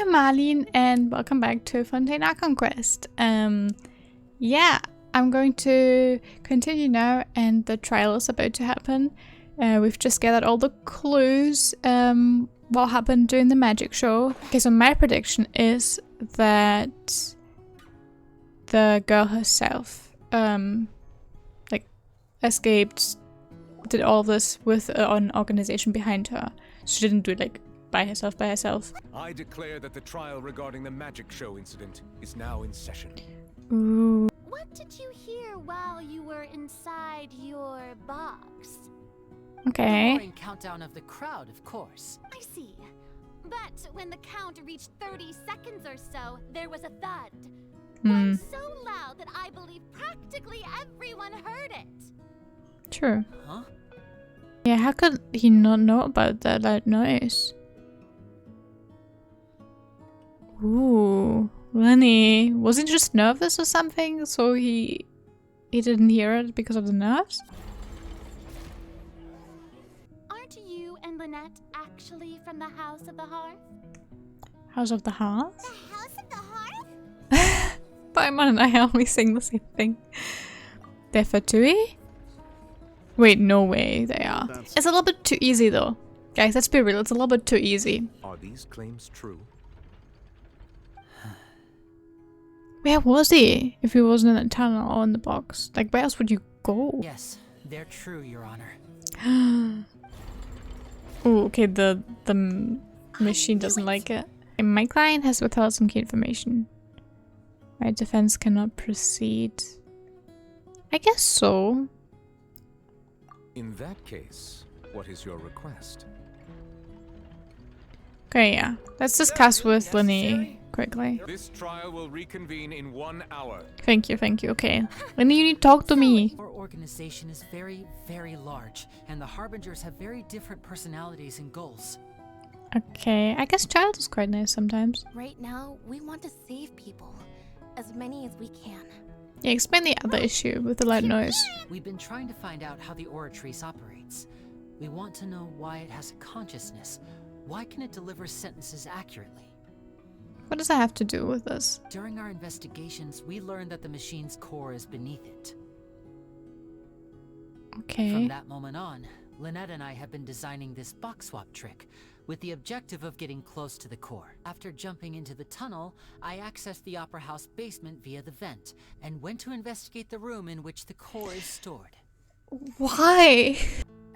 I'm Marlene and welcome back to Fontaine Archon Quest. Yeah, I'm going to continue now and the trial is about to happen. We've just gathered all the clues what happened during the magic show. Okay, so my prediction is that the girl herself like escaped, did all this with an organization behind her. She didn't do it like by herself. I declare that the trial regarding the magic show incident is now in session. Ooh. What did you hear while you were inside your box? Okay. The roaring countdown of the crowd, of course. I see. But when the count reached 30 seconds or so, there was a thud. One so loud that I believe practically everyone heard it. True. Huh? Yeah, how could he not know about that loud noise? Ooh, Lenny. Was he just nervous or something? So he didn't hear it because of the nerves? Aren't you and Lynette actually from the House of the Hearth? House of the Hearth? The House of the Hearth? Paimon and I always sing the same thing. They're Fatui? Wait, no way they are. It's a little bit too easy though. Guys, let's be real, it's a little bit too easy. Are these claims true? Where was he? If he wasn't in the tunnel or in the box? Like, where else would you go? Yes, they're true, Your Honor. Oh, okay, the machine doesn't like it. Okay, my client has withheld some key information. My defense cannot proceed. I guess so. In that case, what is your request? Okay, yeah. Let's discuss with Lenny quickly. This trial will reconvene in 1 hour. Thank you, okay. Lenny, you need to talk to me. Our organization is very, very large, and the Harbingers have very different personalities and goals. Okay, I guess Child is quite nice sometimes. Right now, we want to save people. As many as we can. Yeah, explain the other issue with the loud noise. We've been trying to find out how the Oratrice operates. We want to know why it has a consciousness. Why can it deliver sentences accurately? What does that have to do with this? During our investigations, we learned that the machine's core is beneath it. Okay. From that moment on, Lynette and I have been designing this box swap trick with the objective of getting close to the core. After jumping into the tunnel, I accessed the Opera House basement via the vent and went to investigate the room in which the core is stored. Why?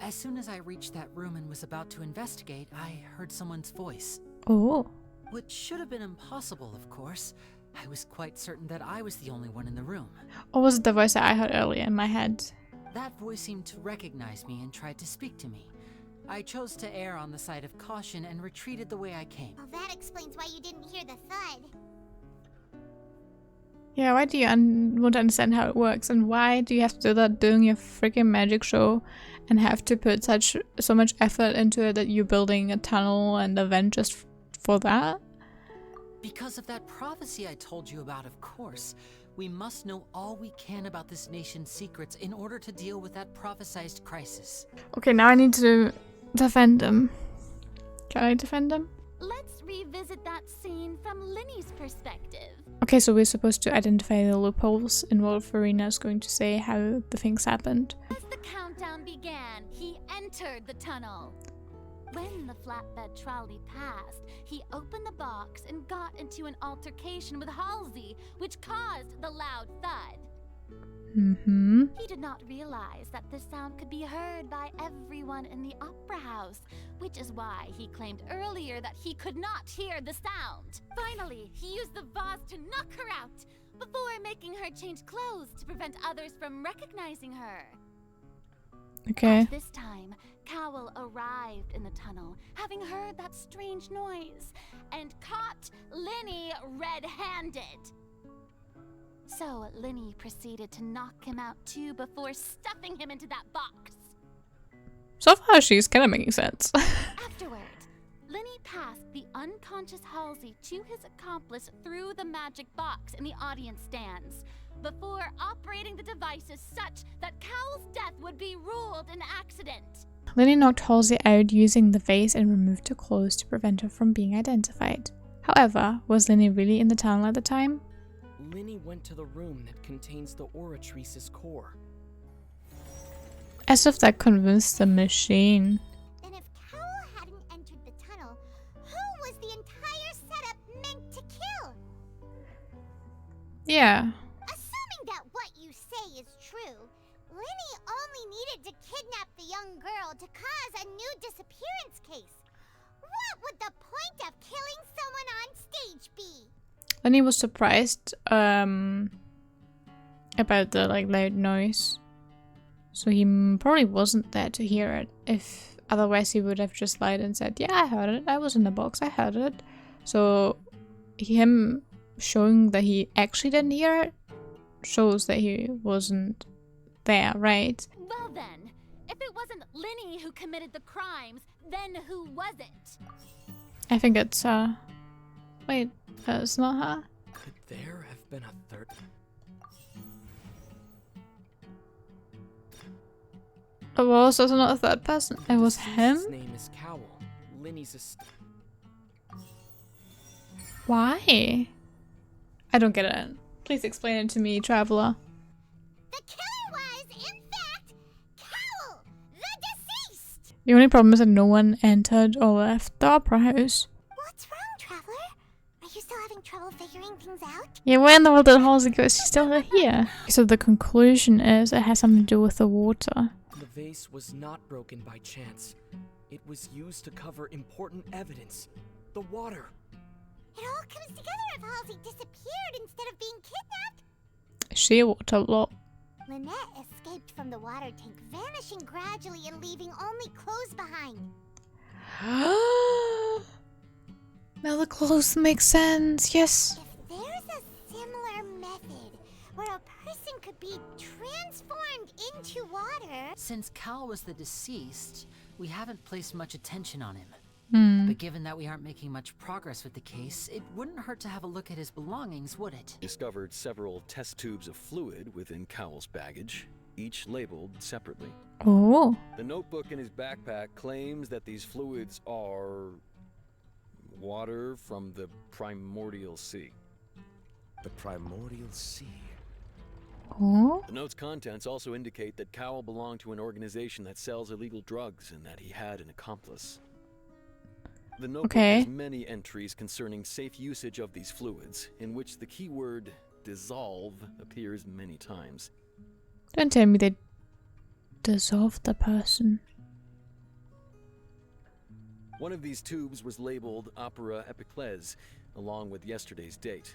As soon as I reached that room and was about to investigate, I heard someone's voice. Oh. Which should have been impossible, of course. I was quite certain that I was the only one in the room. Or was it the voice that I heard earlier in my head? That voice seemed to recognize me and tried to speak to me. I chose to err on the side of caution and retreated the way I came. Well, that explains why you didn't hear the thud. Yeah, why do you want to understand how it works? And why do you have to do that during your freaking magic show? And have to put so much effort into it that you're building a tunnel and a vent just for that? Because of that prophecy I told you about, of course. We must know all we can about this nation's secrets in order to deal with that prophesized crisis. Okay, now I need to defend him. Can I defend him? Let's revisit that scene from Linny's perspective. Okay, so we're supposed to identify the loopholes and Wolverina is going to say how the things happened. As the countdown began, he entered the tunnel. When the flatbed trolley passed, he opened the box and got into an altercation with Halsey, which caused the loud thud. He did not realize that this sound could be heard by everyone in the Opera House, which is why he claimed earlier that he could not hear the sound. Finally, he used the vase to knock her out, before making her change clothes to prevent others from recognizing her. Okay. At this time, Cowell arrived in the tunnel, having heard that strange noise, and caught Linny red-handed. So Linny proceeded to knock him out too before stuffing him into that box. So far, she's kind of making sense. Afterward, Linny passed the unconscious Halsey to his accomplice through the magic box in the audience stands, before operating the devices such that Cowell's death would be ruled an accident. Lenny knocked Halsey out using the vase and removed her clothes to prevent her from being identified. However, was Lenny really in the tunnel at the time? Linny went to the room that contains the Oratrice's core. As if that convinced the machine. Then if Cowell hadn't entered the tunnel, who was the entire setup meant to kill? Yeah. Assuming that what you say is true, Linny only needed to kidnap the young girl to cause a new disappearance case. What would the point of killing someone on stage be? Lenny was surprised about the loud noise. So he probably wasn't there to hear it. If otherwise he would have just lied and said, yeah, I heard it. I was in the box. I heard it. So him showing that he actually didn't hear it shows that he wasn't there, right? Well then, if it wasn't Linny who committed the crimes, then who was it? I think it's wait, it's not her. Could there have been a third? It was also not a third person. It was him. His name is Cowell. Linny's Why? I don't get it. Please explain it to me, traveler. The killer was, in fact, Cowell, the deceased! The only problem is that no one entered or left the opera house. What's wrong, Traveler? Are you still having trouble figuring things out? Yeah, where in the world did Halsey go? She's still here. So the conclusion is it has something to do with the water. The vase was not broken by chance. It was used to cover important evidence. The water. It all comes together if Halsey disappeared instead of being kidnapped. Shearwater lot. Lynette escaped from the water tank, vanishing gradually and leaving only clothes behind. Now the clothes make sense. Yes. If there's a similar method where a person could be transformed into water... Since Cal was the deceased, we haven't placed much attention on him. Hmm. But given that we aren't making much progress with the case, it wouldn't hurt to have a look at his belongings, would it? Discovered several test tubes of fluid within Cowell's baggage, each labeled separately. Oh. The notebook in his backpack claims that these fluids are water from the primordial sea. The primordial sea. Oh. The note's contents also indicate that Cowell belonged to an organization that sells illegal drugs and that he had an accomplice. The notebook has many entries concerning safe usage of these fluids, in which the keyword dissolve appears many times. Don't tell me they dissolved the person. One of these tubes was labeled Opera Epiclese, along with yesterday's date.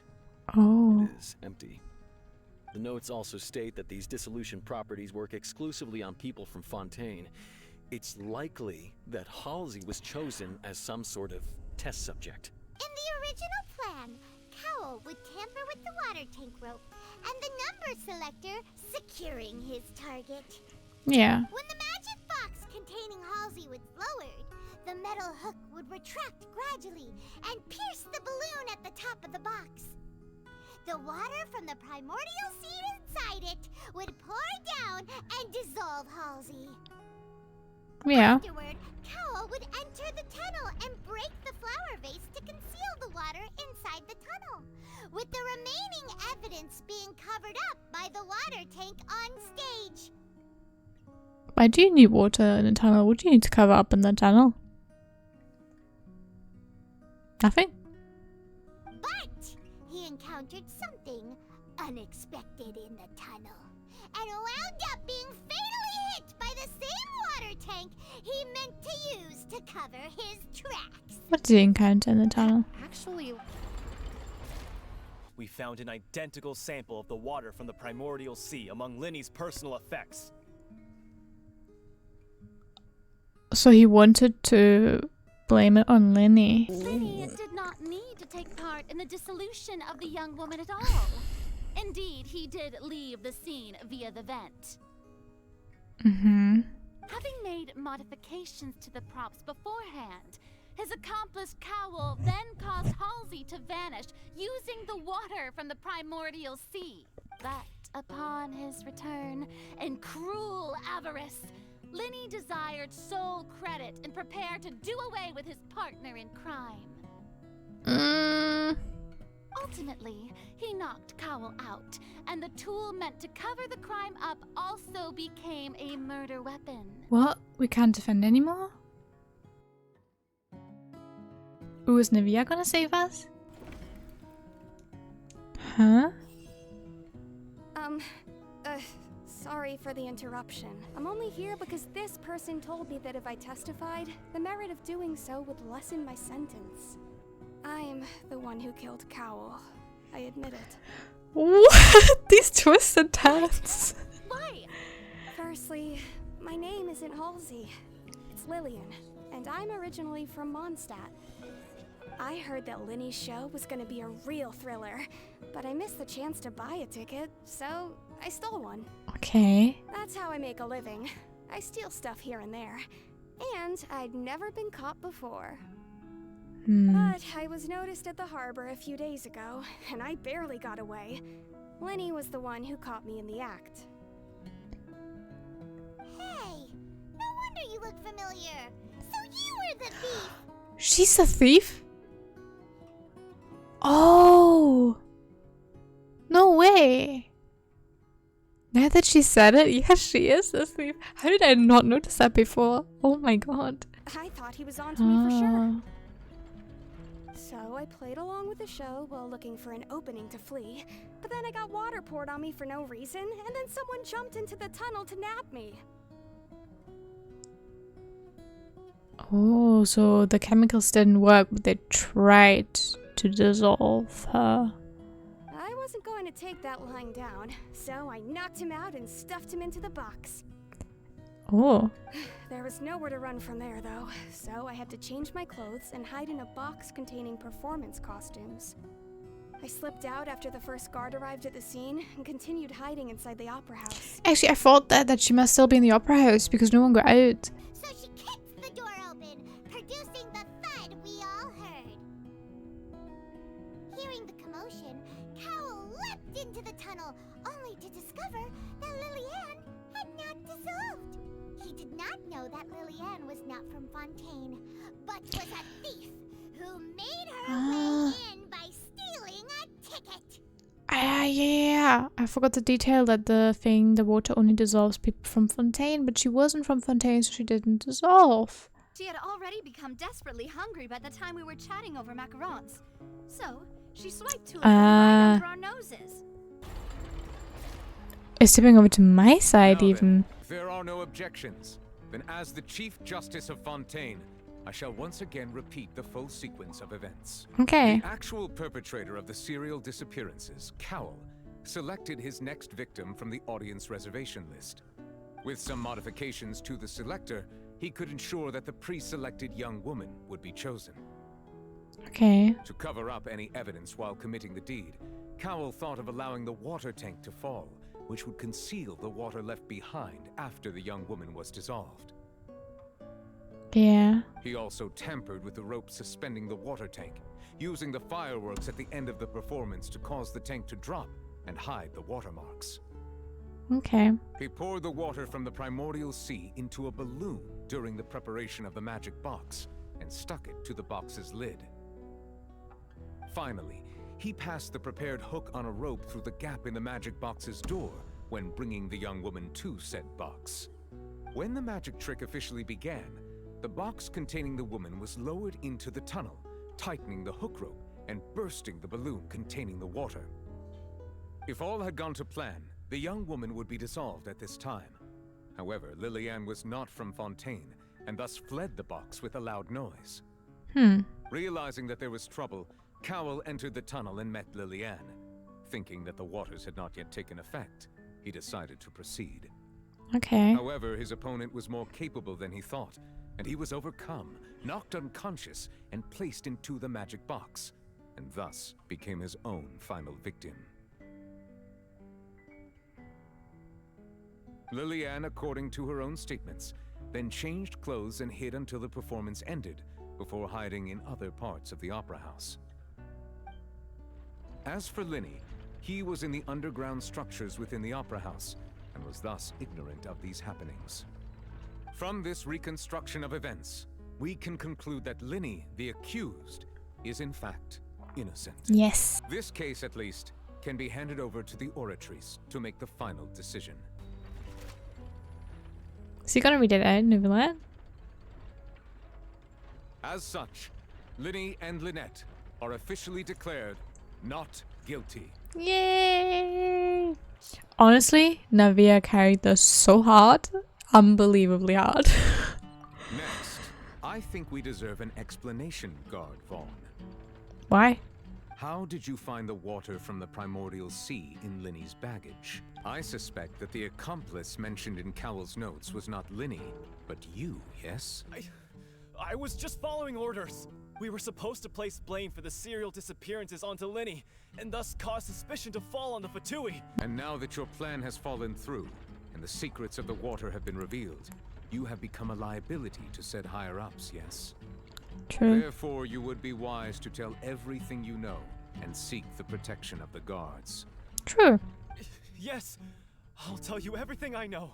Oh. It is empty. The notes also state that these dissolution properties work exclusively on people from Fontaine. It's likely that Halsey was chosen as some sort of test subject. In the original plan, Cowell would tamper with the water tank rope and the number selector securing his target. Yeah. When the magic box containing Halsey was lowered, the metal hook would retract gradually and pierce the balloon at the top of the box. The water from the primordial seed inside it would pour down and dissolve Halsey. Yeah. Afterward, Cowell would enter the tunnel and break the flower vase to conceal the water inside the tunnel, with the remaining evidence being covered up by the water tank on stage. Why do you need water in a tunnel? What do you need to cover up in the tunnel? Nothing? But he encountered something unexpected in the tunnel, and wound up being fatally hit by the same water tank he meant to use to cover his tracks. What did he encounter in the tunnel? Actually, We found an identical sample of the water from the primordial sea among Linny's personal effects. So he wanted to blame it on Lenny. Linny did not need to take part in the dissolution of the young woman at all. Indeed, he did leave the scene via the vent. Mm-hmm. Having made modifications to the props beforehand, his accomplice Cowell then caused Halsey to vanish using the water from the primordial sea. But upon his return, in cruel avarice, Linny desired sole credit and prepared to do away with his partner in crime. Ultimately, he knocked Cowell out, and the tool meant to cover the crime up also became a murder weapon. What? We can't defend anymore? Ooh, is Nivea gonna save us? Huh? Sorry for the interruption. I'm only here because this person told me that if I testified, the merit of doing so would lessen my sentence. I'm the one who killed Cowell. I admit it. What? These twists and turns. Why? Firstly, my name isn't Halsey. It's Lillian, and I'm originally from Mondstadt. I heard that Linny's show was gonna be a real thriller, but I missed the chance to buy a ticket, so I stole one. Okay. That's how I make a living. I steal stuff here and there. And I'd never been caught before. But I was noticed at the harbor a few days ago, and I barely got away. Linny was the one who caught me in the act. Hey, no wonder you look familiar. So you were the thief. She's a thief? Oh! No way! Now that she said it, yes, she is a thief. How did I not notice that before? Oh my god. I thought he was onto me for sure. So I played along with the show while looking for an opening to flee. But then I got water poured on me for no reason, and then someone jumped into the tunnel to nab me. Oh, so the chemicals didn't work, but they tried to dissolve her. I wasn't going to take that lying down, so I knocked him out and stuffed him into the box. Oh. There was nowhere to run from there, though, so I had to change my clothes and hide in a box containing performance costumes. I slipped out after the first guard arrived at the scene and continued hiding inside the opera house. Actually, I thought that she must still be in the opera house because no one got out. So she kicks the door open, producing the thud we all heard. Hearing the commotion, Cowell leapt into the tunnel, only to discover that Lillian had not dissolved. He did not know that Lillian was not from Fontaine, but was a thief who made her way in by stealing a ticket. Yeah. I forgot the detail that the water only dissolves people from Fontaine, but she wasn't from Fontaine, so she didn't dissolve. She had already become desperately hungry by the time we were chatting over macarons. So, she swiped two of them right under our noses. It's tipping over to my side, Now even. then, if there are no objections, then as the Chief Justice of Fontaine, I shall once again repeat the full sequence of events. Okay. The actual perpetrator of the serial disappearances, Cowell, selected his next victim from the audience reservation list. With some modifications to the selector, he could ensure that the pre-selected young woman would be chosen. Okay. To cover up any evidence while committing the deed, Cowell thought of allowing the water tank to fall, which would conceal the water left behind after the young woman was dissolved. Yeah. He also tampered with the rope suspending the water tank, using the fireworks at the end of the performance to cause the tank to drop and hide the watermarks. Okay. He poured the water from the primordial sea into a balloon during the preparation of the magic box and stuck it to the box's lid. Finally, he passed the prepared hook on a rope through the gap in the magic box's door when bringing the young woman to said box. When the magic trick officially began, the box containing the woman was lowered into the tunnel, tightening the hook rope and bursting the balloon containing the water. If all had gone to plan, the young woman would be dissolved at this time. However, Lillian was not from Fontaine and thus fled the box with a loud noise. Realizing that there was trouble, Cowell entered the tunnel and met Lillian. Thinking that the waters had not yet taken effect, he decided to proceed. Okay. However, his opponent was more capable than he thought, and he was overcome, knocked unconscious, and placed into the magic box, and thus became his own final victim. Lillian, according to her own statements, then changed clothes and hid until the performance ended, before hiding in other parts of the opera house. As for Linny, he was in the underground structures within the opera house, and was thus ignorant of these happenings. From this reconstruction of events, we can conclude that Linny, the accused, is in fact innocent. Yes. This case, at least, can be handed over to the Oratrice to make the final decision. Is he gonna read it out, Lynette? As such, Lynnie and Lynette are officially declared not guilty. Yay! Honestly, Navia carried this so hard. Unbelievably hard. Next, I think we deserve an explanation, Guard Vaughn. Why? How did you find the water from the primordial sea in Lynnie's baggage? I suspect that the accomplice mentioned in Cowell's notes was not Lynnie, but you, yes? I was just following orders. We were supposed to place blame for the serial disappearances onto Lynnie, and thus cause suspicion to fall on the Fatui. And now that your plan has fallen through, and the secrets of the water have been revealed, you have become a liability to said higher-ups, yes? True. Therefore, you would be wise to tell everything you know, and seek the protection of the guards. True. Yes, I'll tell you everything I know.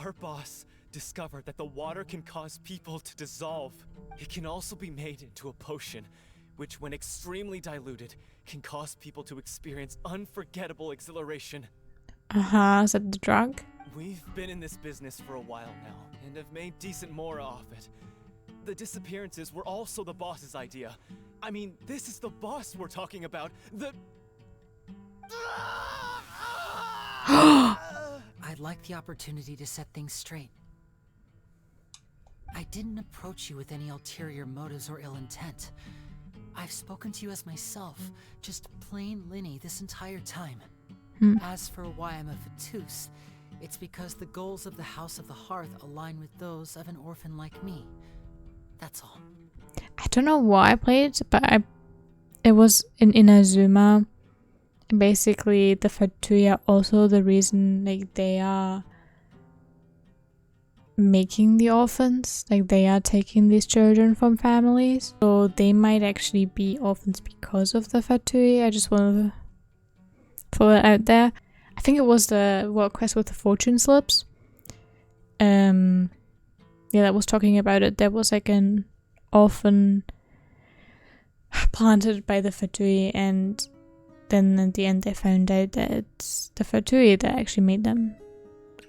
Our boss discovered that the water can cause people to dissolve. It can also be made into a potion, which when extremely diluted, can cause people to experience unforgettable exhilaration. Is that the drug? We've been in this business for a while now, and have made decent mora off it. The disappearances were also the boss's idea. I mean, this is the boss we're talking about. I'd like the opportunity to set things straight. I didn't approach you with any ulterior motives or ill intent. I've spoken to you as myself, just plain Lynnie this entire time. As for why I'm a Fatus, it's because the goals of the House of the Hearth align with those of an orphan like me. That's all. I don't know why I played it, but it was in Inazuma. Basically, the Fatui are also the reason, like, they are making the orphans. Like, they are taking these children from families. So they might actually be orphans because of the Fatui. I just want to throw it out there. I think it was the world quest with the fortune slips. Yeah, that was talking about it. There was like an orphan planted by the Fatui, and then at the end they found out that it's the Fatui that actually made them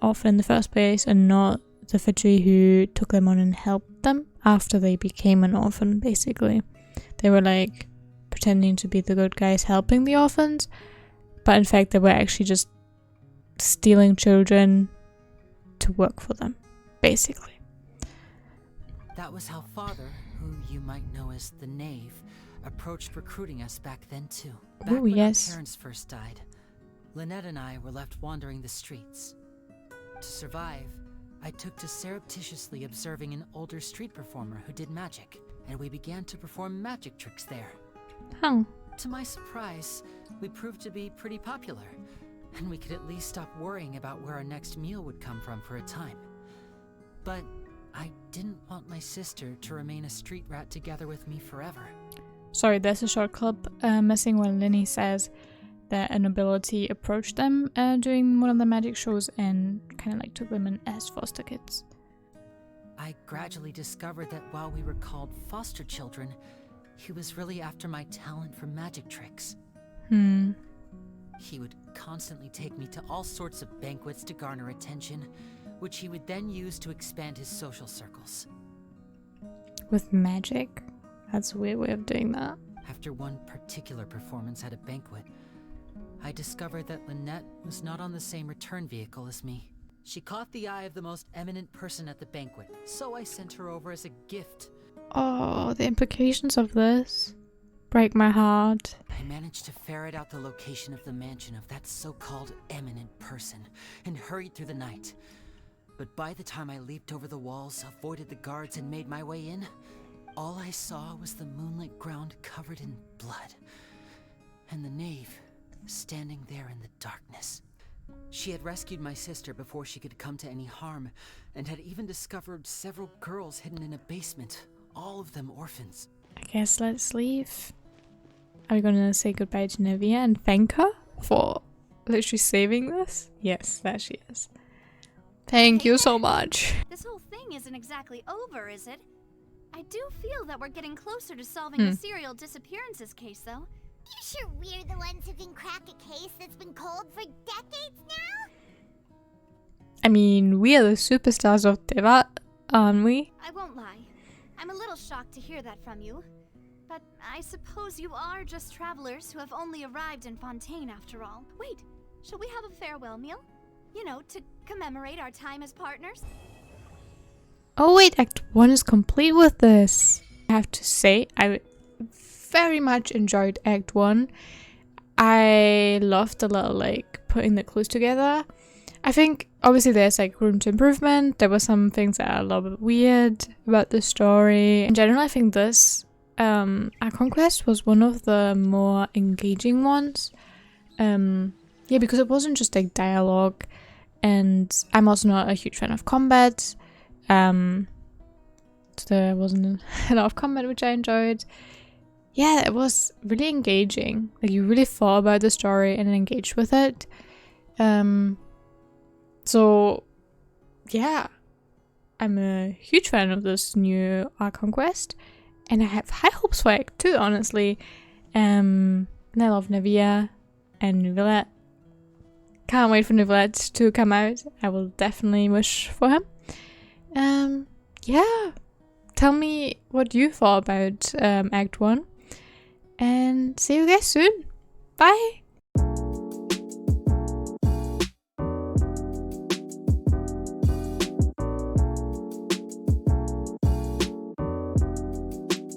orphan in the first place, and not the Fatui who took them on and helped them after they became an orphan, basically. They were like pretending to be the good guys helping the orphans, but in fact they were actually just stealing children to work for them, basically. That was how Father, who you might know as the Knave, approached recruiting us back then too. Back when our parents first died, Lynette and I were left wandering the streets. To survive, I took to surreptitiously observing an older street performer who did magic, and we began to perform magic tricks there. Oh. To my surprise, we proved to be pretty popular, and we could at least stop worrying about where our next meal would come from for a time. But I didn't want my sister to remain a street rat together with me forever. Sorry, there's a short clip missing when Lynnie says that a nobility approached them during one of the magic shows and kind of like took them in as foster kids. I gradually discovered that while we were called foster children, he was really after my talent for magic tricks. He would constantly take me to all sorts of banquets to garner attention, which he would then use to expand his social circles. With magic? That's a weird way of doing that. After one particular performance at a banquet, I discovered that Lynette was not on the same return vehicle as me. She caught the eye of the most eminent person at the banquet, so I sent her over as a gift. Oh, the implications of this break my heart. I managed to ferret out the location of the mansion of that so-called eminent person and hurried through the night. But by the time I leaped over the walls, avoided the guards, and made my way in, all I saw was the moonlit ground covered in blood, and the Knave standing there in the darkness. She had rescued my sister before she could come to any harm, and had even discovered several girls hidden in a basement, all of them orphans. I guess let's leave. Are we gonna say goodbye to Navia and thank her for literally saving this? Yes, there she is. Thank you so much. This whole thing isn't exactly over, is it? I do feel that we're getting closer to solving the serial disappearances case, though. You sure we're the ones who can crack a case that's been cold for decades now? I mean, we are the superstars of Teyvat, aren't we? I won't lie. I'm a little shocked to hear that from you. But I suppose you are just travelers who have only arrived in Fontaine after all. Wait, shall we have a farewell meal? You know, to commemorate our time as partners? Oh wait, Act 1 is complete with this. I have to say, I very much enjoyed Act 1. I loved the little, like, putting the clues together. I think, obviously, there's, like, room to improvement. There were some things that are a little bit weird about the story. In general, I think this Archon quest was one of the more engaging ones. Yeah, because it wasn't just, like, dialogue. And I'm also not a huge fan of combat. So there wasn't a lot of combat, which I enjoyed. Yeah, it was really engaging. Like, you really thought about the story and engaged with it. So, yeah, I'm a huge fan of this new Archon quest, and I have high hopes for Act 2, honestly. And I love Nevia and Nouvellette. Can't wait for Nouvellette to come out. I will definitely wish for him. Yeah, tell me what you thought about Act 1, and see you guys soon. Bye!